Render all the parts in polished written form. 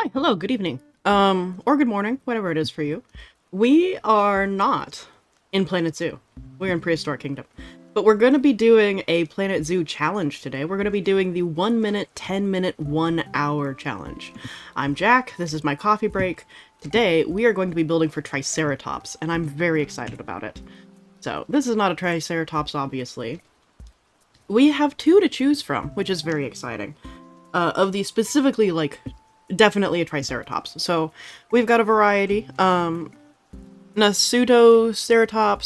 Hi, hello, good evening. Or good morning, whatever it is for you. We are not in Planet Zoo. We're in Prehistoric Kingdom. But we're going to be doing a Planet Zoo challenge today. We're going to be doing the 1 minute, 10 minute, 1 hour challenge. I'm Jack, this is my coffee break. Today, we are going to be building for Triceratops, and I'm very excited about it. So, this is not a Triceratops, obviously. We have two to choose from, which is very exciting. Of these specifically, like, definitely a Triceratops. So we've got a variety. Nasutoceratops,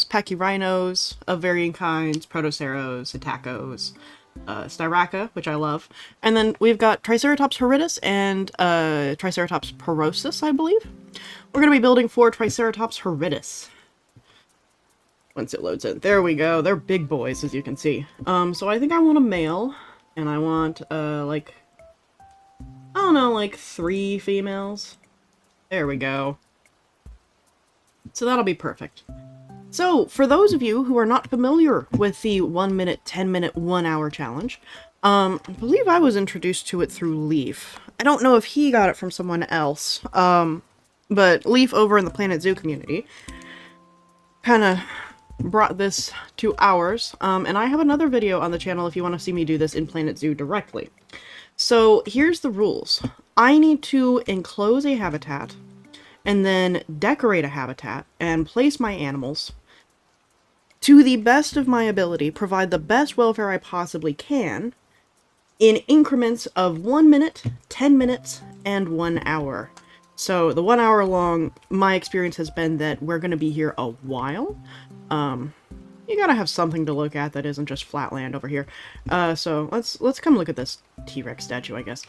Pachyrhinos of varying kinds, Protoceros, Itacos, Styraca, which I love. And then we've got Triceratops horridus and Triceratops porosus, I believe. We're going to be building for Triceratops horridus. Once it loads in. There we go. They're big boys, as you can see. So I think I want a male, and I want, like, I don't know, like 3 females. There we go. So that'll be perfect. So, for those of you who are not familiar with the 1 minute, 10 minute, 1 hour challenge, I believe I was introduced to it through Leaf. I don't know if he got it from someone else, but Leaf over in the Planet Zoo community kind of brought this to ours, and I have another video on the channel if you want to see me do this in Planet Zoo directly. So here's the rules. I need to enclose a habitat, and then decorate a habitat, and place my animals to the best of my ability, provide the best welfare I possibly can, in increments of 1 minute, 10 minutes, and 1 hour. So the 1 hour long, my experience has been that we're going to be here a while. You gotta have something to look at that isn't just flat land over here. So let's come look at this T-Rex statue, I guess.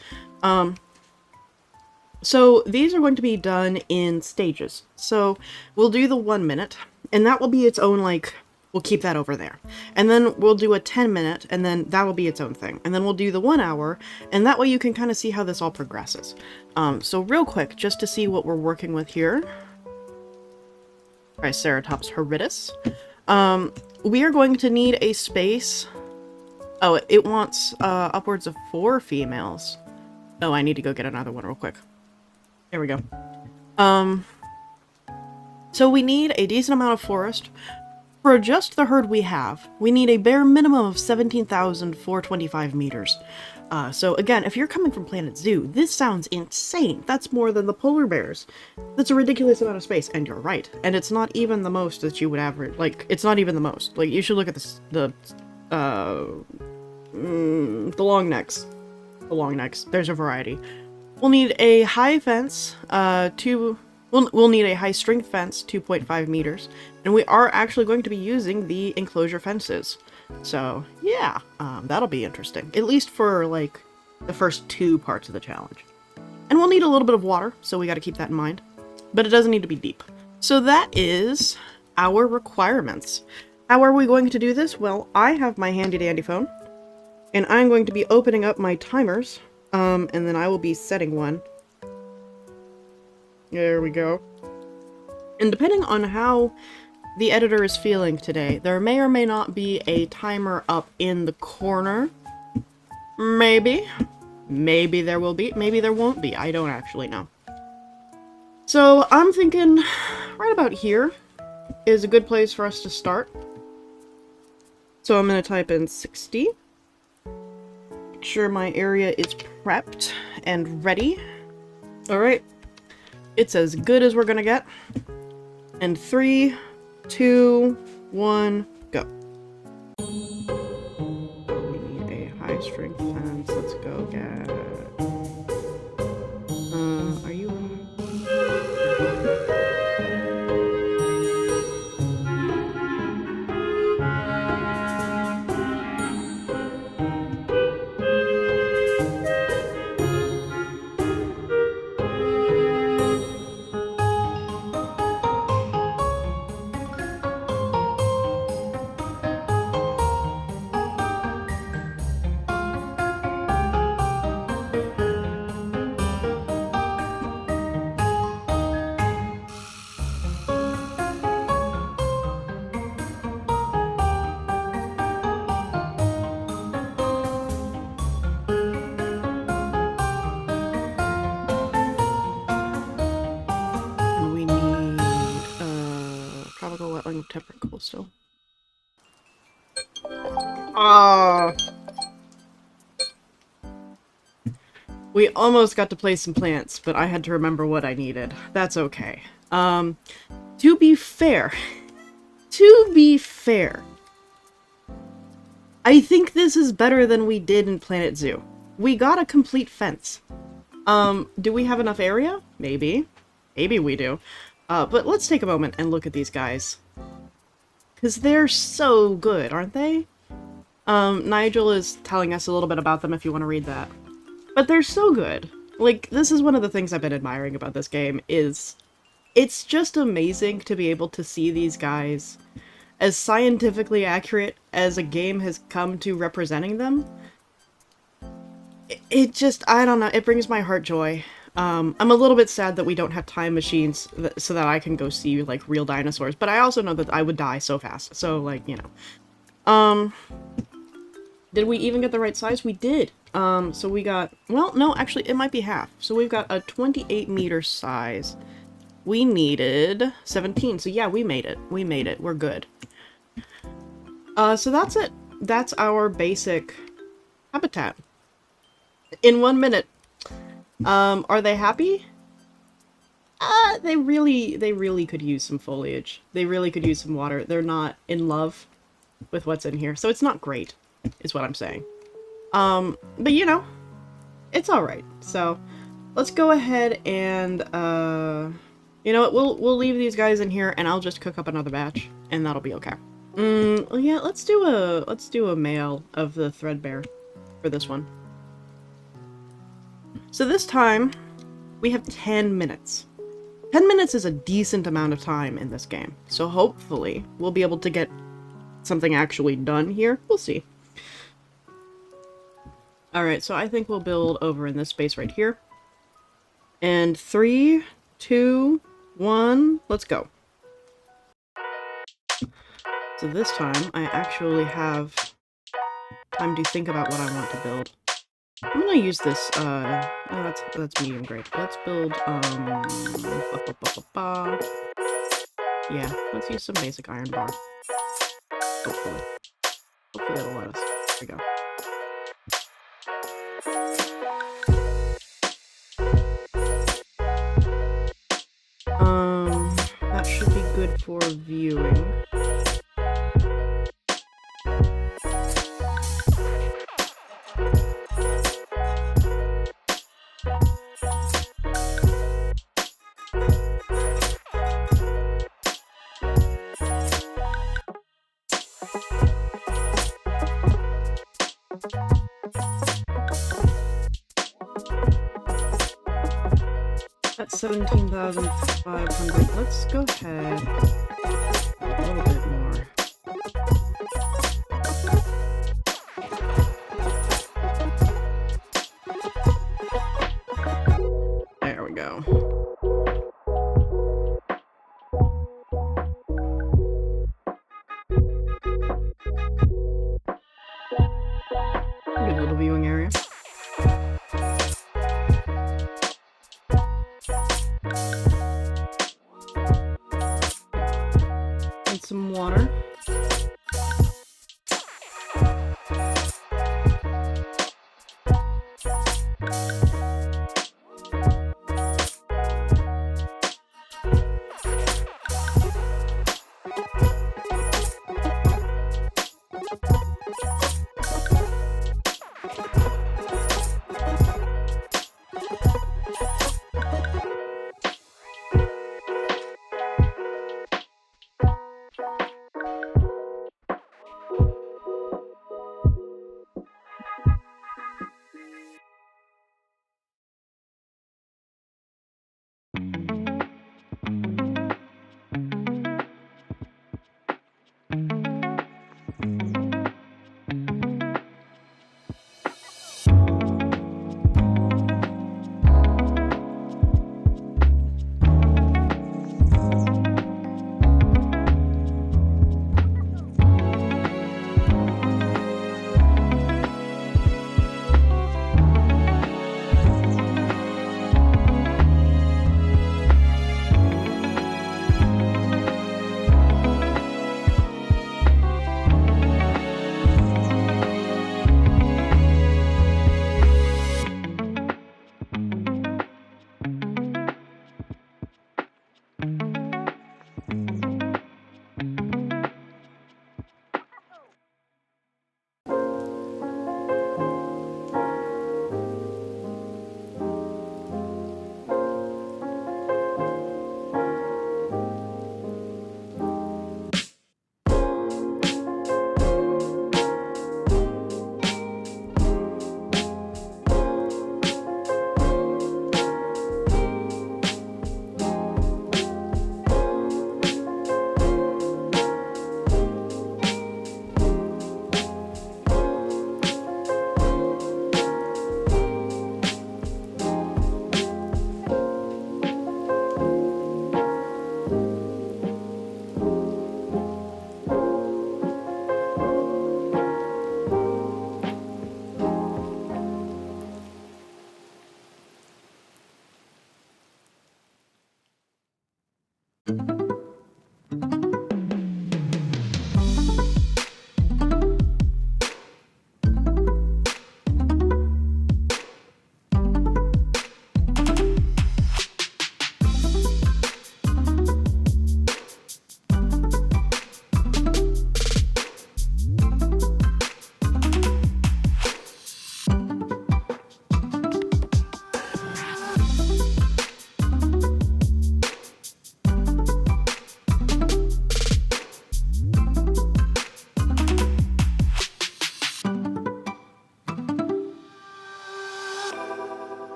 So these are going to be done in stages. So we'll do the 1 minute, and that will be its own, like, we'll keep that over there. And then we'll do a 10 minute, and then that will be its own thing. And then we'll do the 1 hour, and that way you can kind of see how this all progresses. So real quick, just to see what we're working with here. Triceratops horridus. We are going to need a space. Oh, it wants upwards of 4 females. Oh, I need to go get another one real quick. There we go. So we need a decent amount of forest. For just the herd we have, we need a bare minimum of 17,425 meters. So again, if you're coming from Planet Zoo, this sounds insane. That's more than the polar bears. That's a ridiculous amount of space, and you're right. And it's not even the most that you would average. Like, it's not even the most. Like, you should look at this, the long necks. The long necks. There's a variety. We'll need a high fence, we'll need a high strength fence, 2.5 meters. And we are actually going to be using the enclosure fences. So, yeah, that'll be interesting. At least for, like, the first 2 parts of the challenge. And we'll need a little bit of water, so we gotta keep that in mind. But it doesn't need to be deep. So that is our requirements. How are we going to do this? Well, I have my handy-dandy phone, and I'm going to be opening up my timers, and then I will be setting one. There we go. And depending on how the editor is feeling today, there may or may not be a timer up in the corner. Maybe. Maybe there will be. Maybe there won't be. I don't actually know. So I'm thinking right about here is a good place for us to start. So I'm going to type in 60. Make sure my area is prepped and ready. Alright. It's as good as we're going to get. And 3, 2, 1, go. We need a high strength fence. Let's go get. Are you? temperate coastal. Ah. We almost got to place some plants, but I had to remember what I needed. That's okay. To be fair, I think this is better than we did in Planet Zoo. We got a complete fence. Do we have enough area? Maybe. Maybe we do. But let's take a moment and look at these guys. Because they're so good, aren't they? Nigel is telling us a little bit about them if you want to read that. But they're so good. Like, this is one of the things I've been admiring about this game, is it's just amazing to be able to see these guys as scientifically accurate as a game has come to representing them. It just, I don't know, it brings my heart joy. I'm a little bit sad that we don't have time machines so that I can go see, like, real dinosaurs, but I also know that I would die so fast, so, like, you know. Did we even get the right size? We did. So we got, well, no, actually, it might be half. So we've got a 28 meter size. We needed 17, so yeah, we made it. We made it. We're good. So that's it. That's our basic habitat. In 1 minute. Are they happy? They really could use some foliage. They really could use some water. They're not in love with what's in here, so it's not great, is what I'm saying. But you know, it's alright. So, let's go ahead and, you know what, we'll leave these guys in here, and I'll just cook up another batch, and that'll be okay. Well, yeah, let's do a male of the threadbare for this one. So this time, we have 10 minutes. 10 minutes is a decent amount of time in this game, so hopefully we'll be able to get something actually done here. We'll see. Alright, so I think we'll build over in this space right here. And 3, 2, 1, let's go. So this time, I actually have time to think about what I want to build. I'm gonna use this, oh, that's medium grade. Let's build, yeah, let's use some basic iron bar. Hopefully. Hopefully it'll let us. There we go. That should be good for viewing. That's 17,500. Let's go ahead a little bit more. There we go. Good little viewing area. And some water.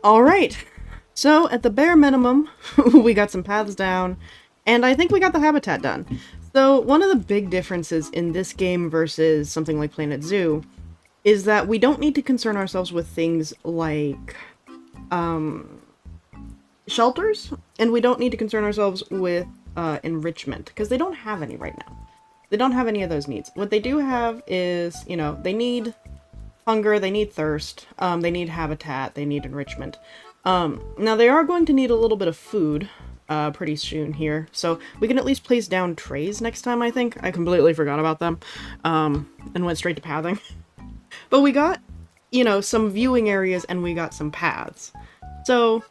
All right. So at the bare minimum, we got some paths down, and I think we got the habitat done. So one of the big differences in this game versus something like Planet Zoo is that we don't need to concern ourselves with things like shelters, and we don't need to concern ourselves with enrichment, because they don't have any right now. They don't have any of those needs. What they do have is, you know, they need hunger, they need thirst, they need habitat, they need enrichment. Now they are going to need a little bit of food pretty soon here, so we can at least place down trays next time, I think. I completely forgot about them, and went straight to pathing. But we got, you know, some viewing areas and we got some paths. So,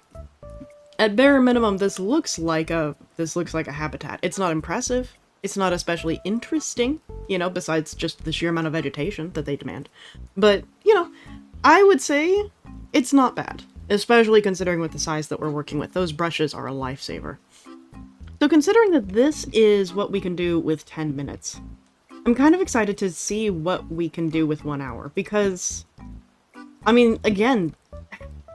at bare minimum, this looks like a habitat. It's not impressive. It's not especially interesting, you know, besides just the sheer amount of vegetation that they demand. But, you know, I would say it's not bad, especially considering with the size that we're working with. Those brushes are a lifesaver. So considering that this is what we can do with 10 minutes, I'm kind of excited to see what we can do with 1 hour, because, I mean, again,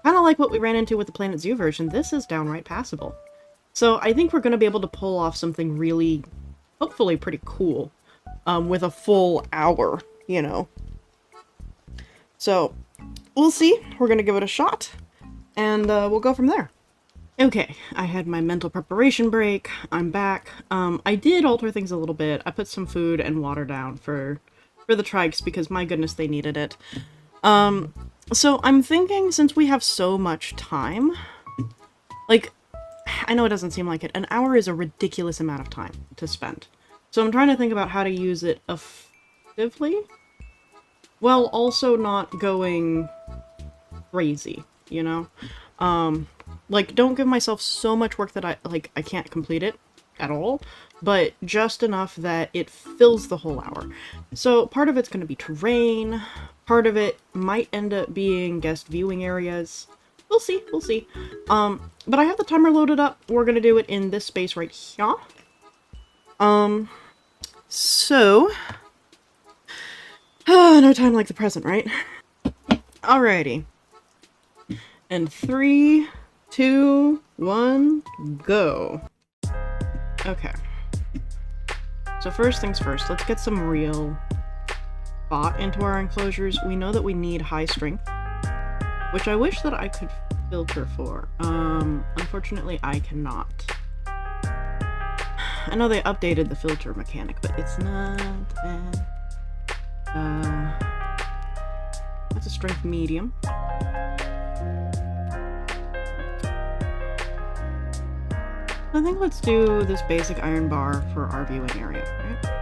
kind of like what we ran into with the Planet Zoo version, this is downright passable. So I think we're going to be able to pull off something really, hopefully pretty cool, with a full hour, you know. So, we'll see. We're going to give it a shot, and we'll go from there. Okay, I had my mental preparation break. I'm back. I did alter things a little bit. I put some food and water down for the trikes because, my goodness, they needed it. So I'm thinking, since we have so much time, like, I know it doesn't seem like it, an hour is a ridiculous amount of time to spend. So I'm trying to think about how to use it effectively, while also not going crazy, you know? Like, don't give myself so much work that I can't complete it at all, but just enough that it fills the whole hour. So part of it's going to be terrain, part of it might end up being guest viewing areas. We'll see, we'll see. But I have the timer loaded up. We're going to do it in this space right here. So, no time like the present, right? Alrighty. And 3, 2, 1, go. Okay. So first things first, let's get some real thought into our enclosures. We know that we need high strength, which I wish that I could filter for. Unfortunately, I cannot. I know they updated the filter mechanic, but it's not bad. That's a strength medium. I think let's do this basic iron bar for our viewing area, right?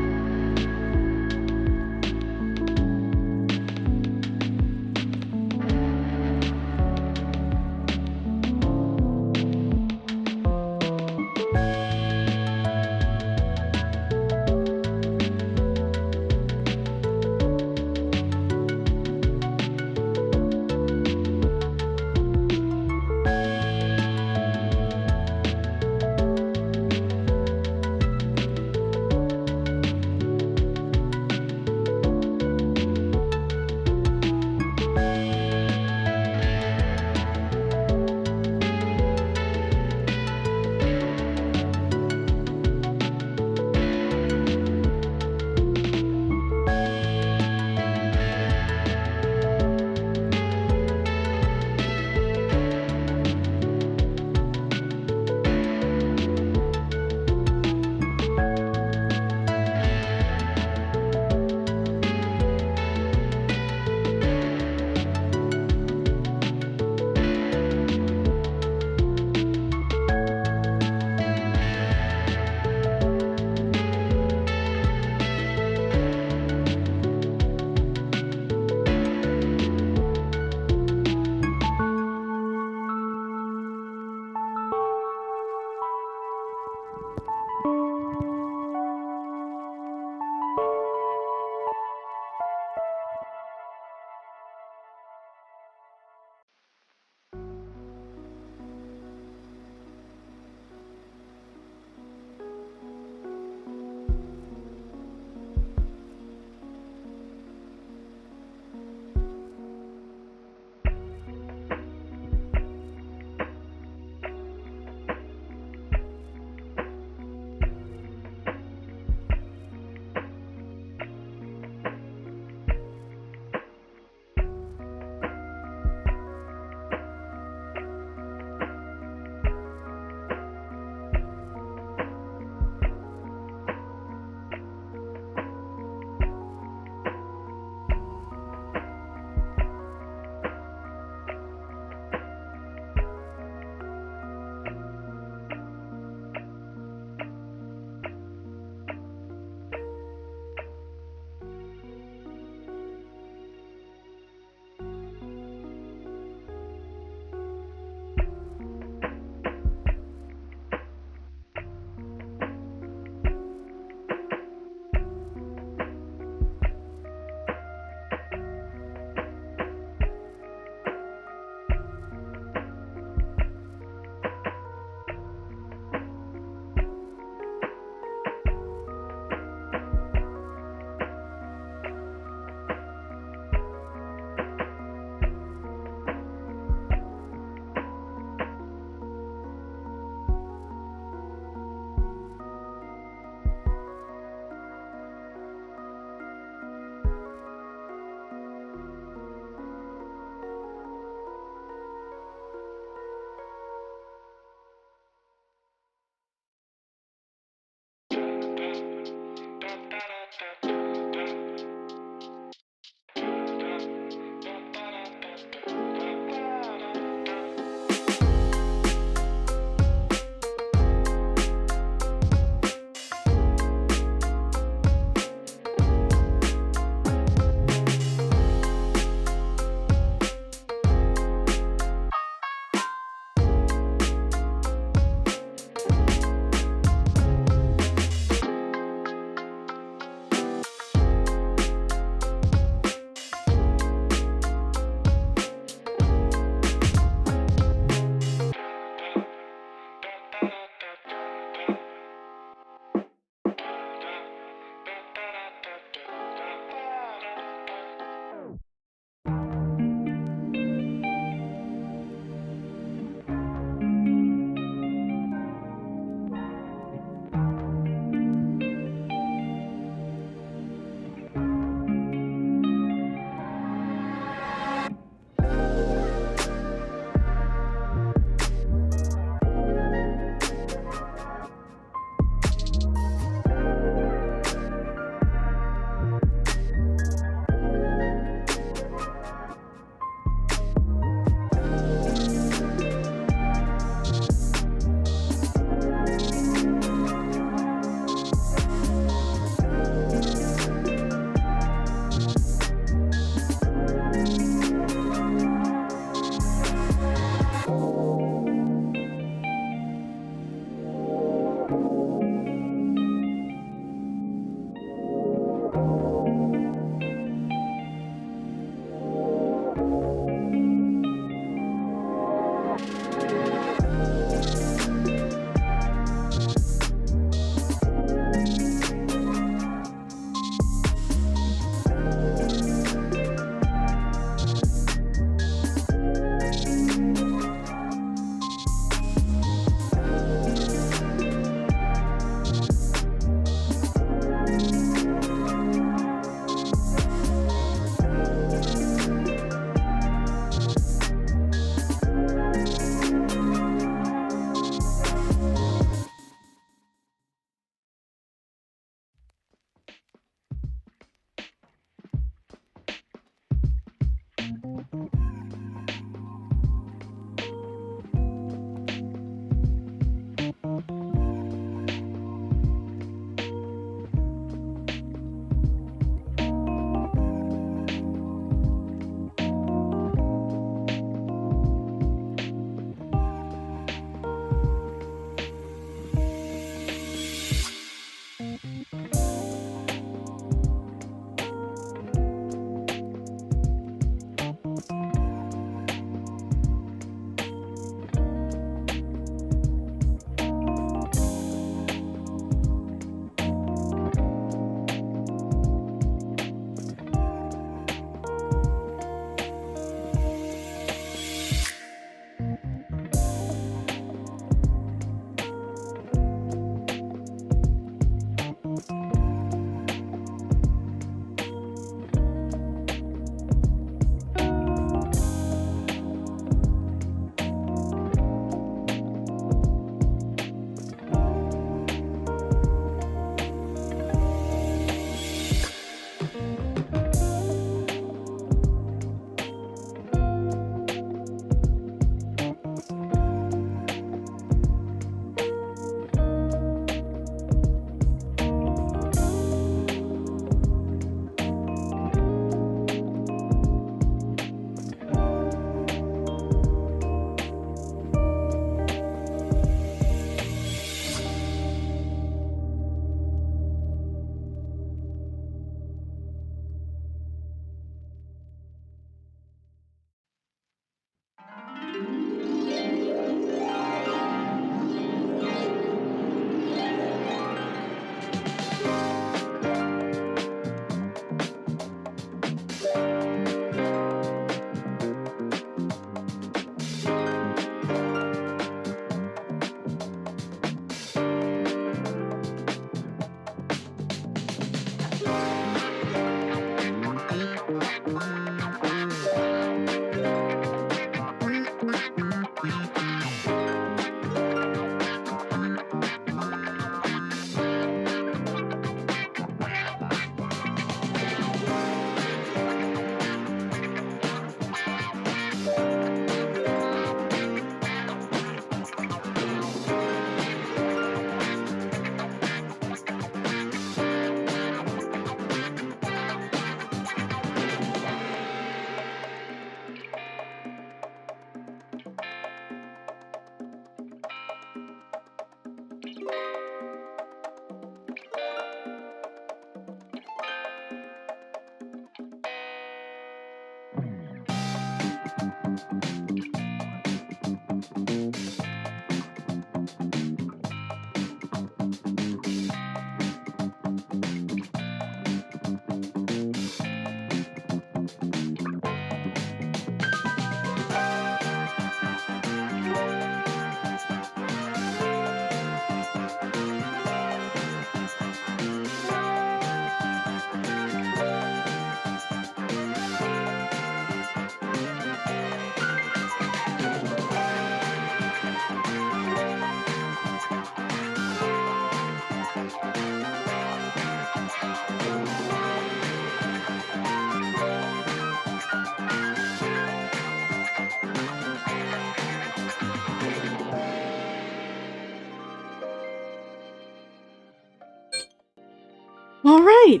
All right,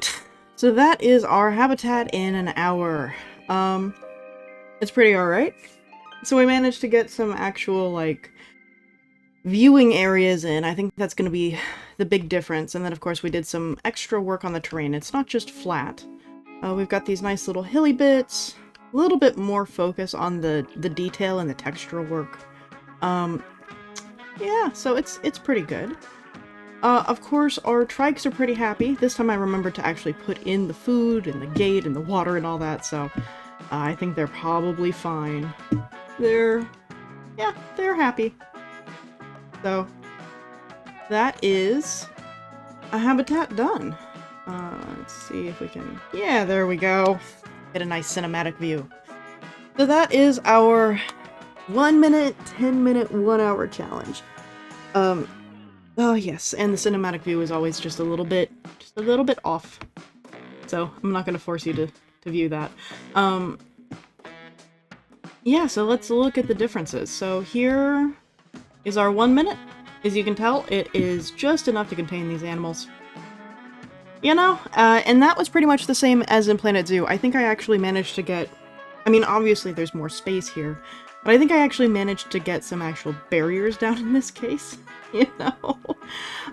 so that is our habitat in an hour. It's pretty all right. So we managed to get some actual, like, viewing areas in. I think that's going to be the big difference. And then, of course, we did some extra work on the terrain. It's not just flat. We've got these nice little hilly bits, a little bit more focus on the detail and the textural work. Yeah, so it's pretty good. Of course, our trikes are pretty happy. This time I remembered to actually put in the food and the gate and the water and all that, so I think they're probably fine. They're happy. So, that is a habitat done. Let's see if we can... Yeah, there we go. Get a nice cinematic view. So that is our 1 minute, 10 minute, 1 hour challenge. Oh yes, and the cinematic view is always just a little bit off. So I'm not going to force you to view that. Yeah, so let's look at the differences. So here is our 1 minute. As you can tell, it is just enough to contain these animals. You know, and that was pretty much the same as in Planet Zoo. I think I actually managed to get... I mean, obviously there's more space here, but I think I actually managed to get some actual barriers down in this case, you know?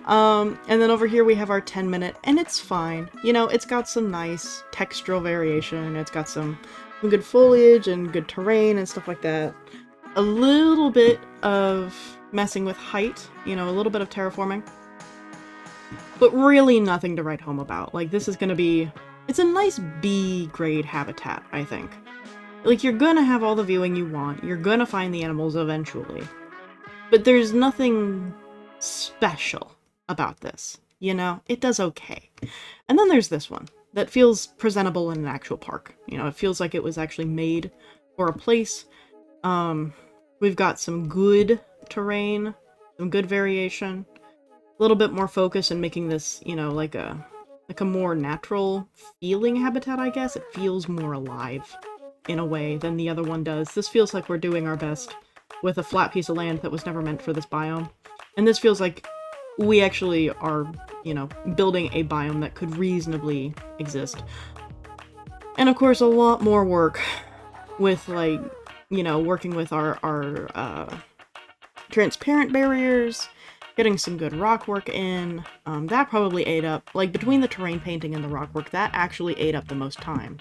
And then over here we have our 10 minute, and it's fine. You know, it's got some nice textural variation, it's got some good foliage and good terrain and stuff like that. A little bit of messing with height, you know, a little bit of terraforming. But really nothing to write home about. Like, this is gonna be... It's a nice B-grade habitat, I think. Like, you're gonna have all the viewing you want, you're gonna find the animals eventually. But there's nothing special about this, you know? It does okay. And then there's this one, that feels presentable in an actual park. You know, it feels like it was actually made for a place. We've got some good terrain, some good variation. A little bit more focus in making this, you know, like a more natural feeling habitat, I guess. It feels more alive in a way than the other one does. This feels like we're doing our best with a flat piece of land that was never meant for this biome. And this feels like we actually are, you know, building a biome that could reasonably exist. And of course, a lot more work with, like, you know, working with our transparent barriers, getting some good rock work in. That probably ate up, like, between the terrain painting and the rock work, that actually ate up the most time.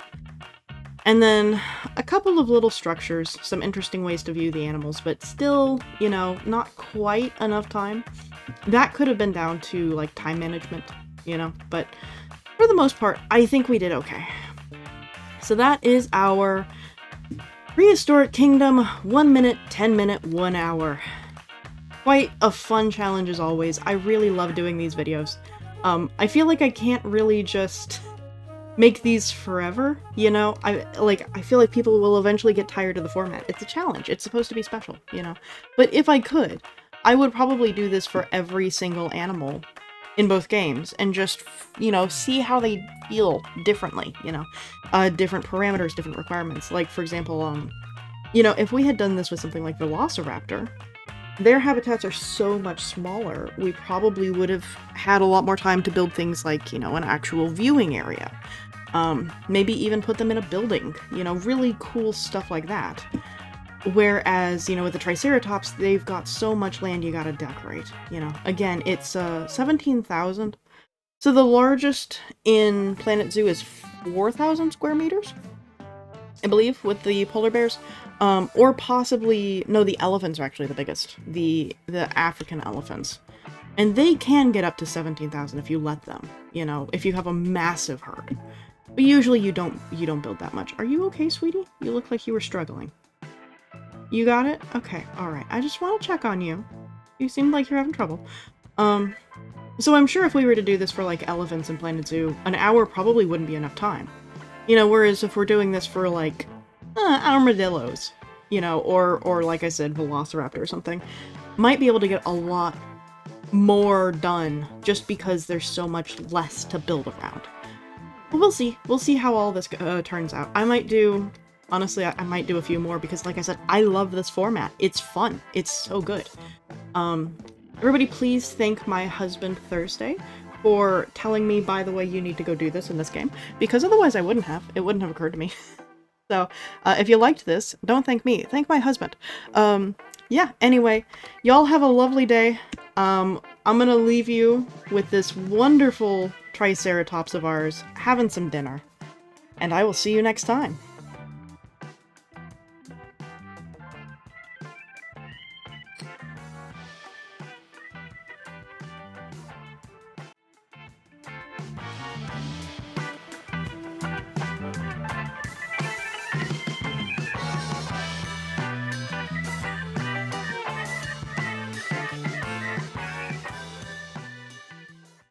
And then a couple of little structures, some interesting ways to view the animals, but still, you know, not quite enough time. That could have been down to, like, time management, you know, but for the most part, I think we did okay. So that is our Prehistoric Kingdom 1 minute, 10 minute, 1 hour. Quite a fun challenge as always. I really love doing these videos. I feel like I can't really just make these forever, you know? I feel like people will eventually get tired of the format. It's a challenge. It's supposed to be special, you know? But if I could, I would probably do this for every single animal in both games and just, you know, see how they feel differently, you know? Different parameters, different requirements. Like, for example, you know, if we had done this with something like Velociraptor, their habitats are so much smaller, we probably would have had a lot more time to build things like, you know, an actual viewing area. Maybe even put them in a building, you know, really cool stuff like that. Whereas, you know, with the Triceratops, they've got so much land you gotta decorate, you know. Again, it's 17,000. So the largest in Planet Zoo is 4,000 square meters, I believe, with the polar bears. Or possibly, no, the elephants are actually the biggest. The African elephants. And they can get up to 17,000 if you let them, you know, if you have a massive herd. But usually you don't build that much. Are you okay, sweetie? You look like you were struggling. You got it? Okay, alright. I just want to check on you. You seem like you're having trouble. So I'm sure if we were to do this for, like, elephants in Planet Zoo, an hour probably wouldn't be enough time. You know, whereas if we're doing this for, like, armadillos, you know, or like I said, Velociraptor or something, might be able to get a lot more done just because there's so much less to build around. But we'll see. We'll see how all this turns out. I might do... Honestly, I might do a few more because, like I said, I love this format. It's fun. It's so good. Everybody please thank my husband Thursday for telling me, by the way, you need to go do this in this game, because otherwise I wouldn't have. It wouldn't have occurred to me. So, if you liked this, don't thank me. Thank my husband. Yeah, anyway, y'all have a lovely day. I'm gonna leave you with this wonderful Triceratops of ours having some dinner. And I will see you next time.